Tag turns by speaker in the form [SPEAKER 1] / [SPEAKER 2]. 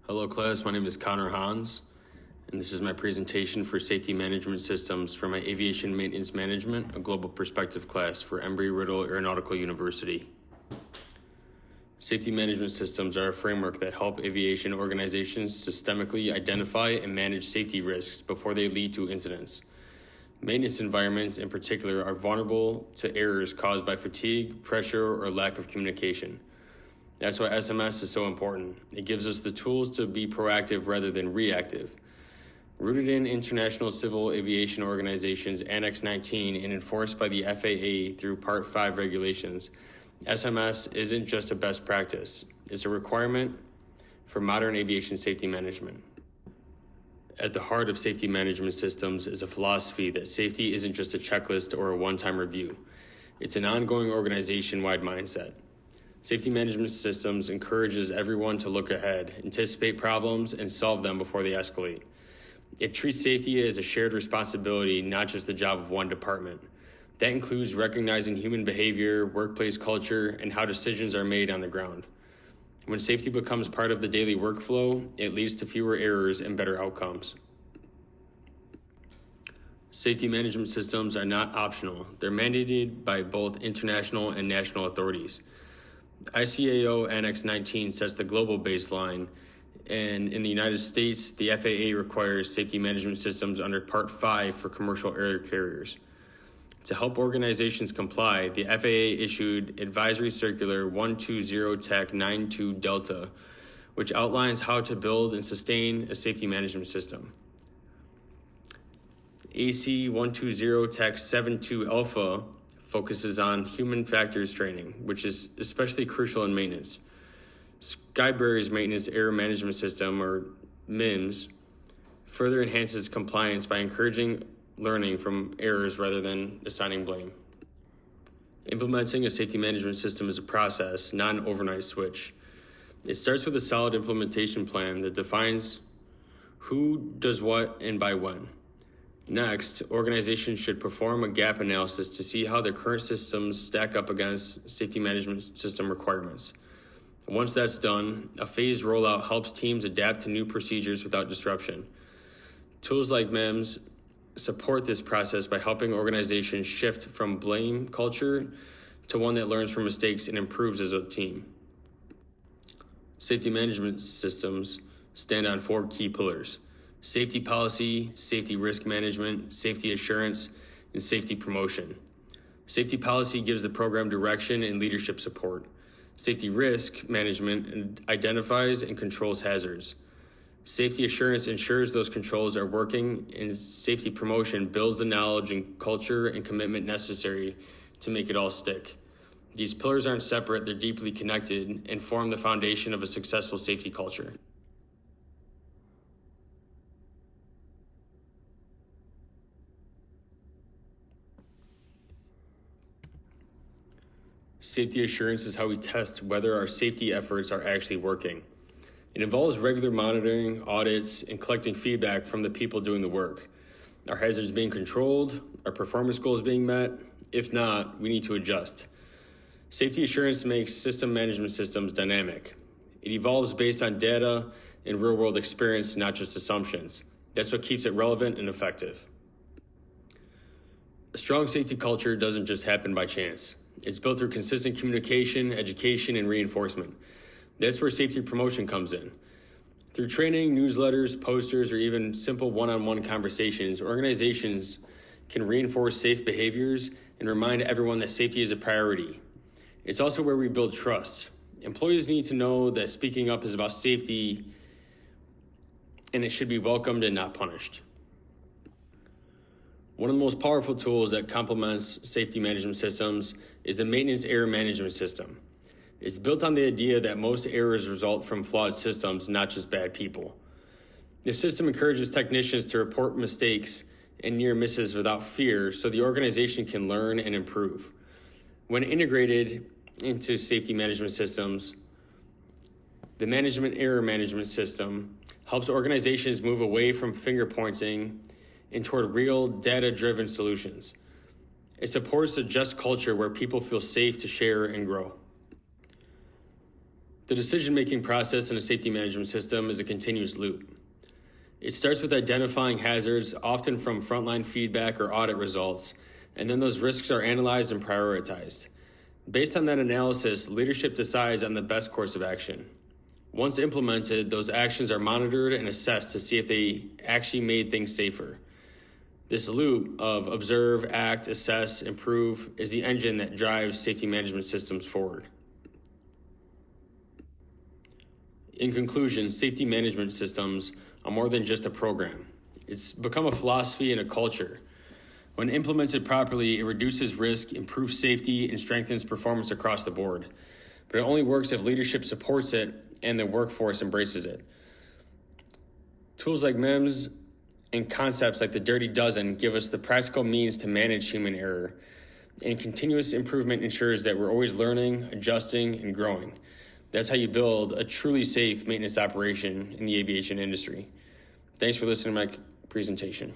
[SPEAKER 1] Hello class, my name is Connor Hans, and this is my presentation for Safety Management Systems for my Aviation Maintenance Management, a Global Perspective class for Embry-Riddle Aeronautical University. Safety management systems are a framework that help aviation organizations systemically identify and manage safety risks before they lead to incidents. Maintenance environments in particular are vulnerable to errors caused by fatigue, pressure, or lack of communication. That's why SMS is so important. It gives us the tools to be proactive rather than reactive. Rooted in International Civil Aviation Organization's Annex 19 and enforced by the FAA through Part 5 regulations, SMS isn't just a best practice. It's a requirement for modern aviation safety management. At the heart of safety management systems is a philosophy that safety isn't just a checklist or a one-time review. It's an ongoing organization-wide mindset. Safety management systems encourages everyone to look ahead, anticipate problems, and solve them before they escalate. It treats safety as a shared responsibility, not just the job of one department. That includes recognizing human behavior, workplace culture, and how decisions are made on the ground. When safety becomes part of the daily workflow, it leads to fewer errors and better outcomes. Safety management systems are not optional. They're mandated by both international and national authorities. ICAO Annex 19 sets the global baseline, and in the United States, the FAA requires safety management systems under Part 5 for commercial air carriers. To help organizations comply, the FAA issued Advisory Circular 120-92 Delta, which outlines how to build and sustain a safety management system. AC 120-72 Alpha focuses on human factors training, which is especially crucial in maintenance. Skyberry's Maintenance Error Management System, or MIMS, further enhances compliance by encouraging learning from errors rather than assigning blame. Implementing a safety management system is a process, not an overnight switch. It starts with a solid implementation plan that defines who does what and by when. Next, organizations should perform a gap analysis to see how their current systems stack up against safety management system requirements. Once that's done, a phased rollout helps teams adapt to new procedures without disruption. Tools like MIMS support this process by helping organizations shift from blame culture to one that learns from mistakes and improves as a team. Safety management systems stand on 4 key pillars: safety policy, safety risk management, safety assurance, and safety promotion. Safety policy gives the program direction and leadership support. Safety risk management identifies and controls hazards. Safety assurance ensures those controls are working, and safety promotion builds the knowledge and culture and commitment necessary to make it all stick. These pillars aren't separate, they're deeply connected and form the foundation of a successful safety culture. Safety assurance is how we test whether our safety efforts are actually working. It involves regular monitoring, audits, and collecting feedback from the people doing the work. Are hazards being controlled? Are performance goals being met? If not, we need to adjust. Safety assurance makes system management systems dynamic. It evolves based on data and real-world experience, not just assumptions. That's what keeps it relevant and effective. A strong safety culture doesn't just happen by chance. It's built through consistent communication, education, and reinforcement. That's where safety promotion comes in. Through training, newsletters, posters, or even simple one-on-one conversations, organizations can reinforce safe behaviors and remind everyone that safety is a priority. It's also where we build trust. Employees need to know that speaking up is about safety, and it should be welcomed and not punished. One of the most powerful tools that complements safety management systems is the Maintenance Error Management System. It's built on the idea that most errors result from flawed systems, not just bad people. The system encourages technicians to report mistakes and near misses without fear so the organization can learn and improve. When integrated into safety management systems, the Management Error Management System helps organizations move away from finger pointing and toward real data-driven solutions. It supports a just culture where people feel safe to share and grow. The decision-making process in a safety management system is a continuous loop. It starts with identifying hazards, often from frontline feedback or audit results, and then those risks are analyzed and prioritized. Based on that analysis, leadership decides on the best course of action. Once implemented, those actions are monitored and assessed to see if they actually made things safer. This loop of observe, act, assess, improve is the engine that drives safety management systems forward. In conclusion, safety management systems are more than just a program. It's become a philosophy and a culture. When implemented properly, it reduces risk, improves safety, and strengthens performance across the board. But it only works if leadership supports it and the workforce embraces it. Tools like MEMS and concepts like the Dirty Dozen give us the practical means to manage human error. And continuous improvement ensures that we're always learning, adjusting, and growing. That's how you build a truly safe maintenance operation in the aviation industry. Thanks for listening to my presentation.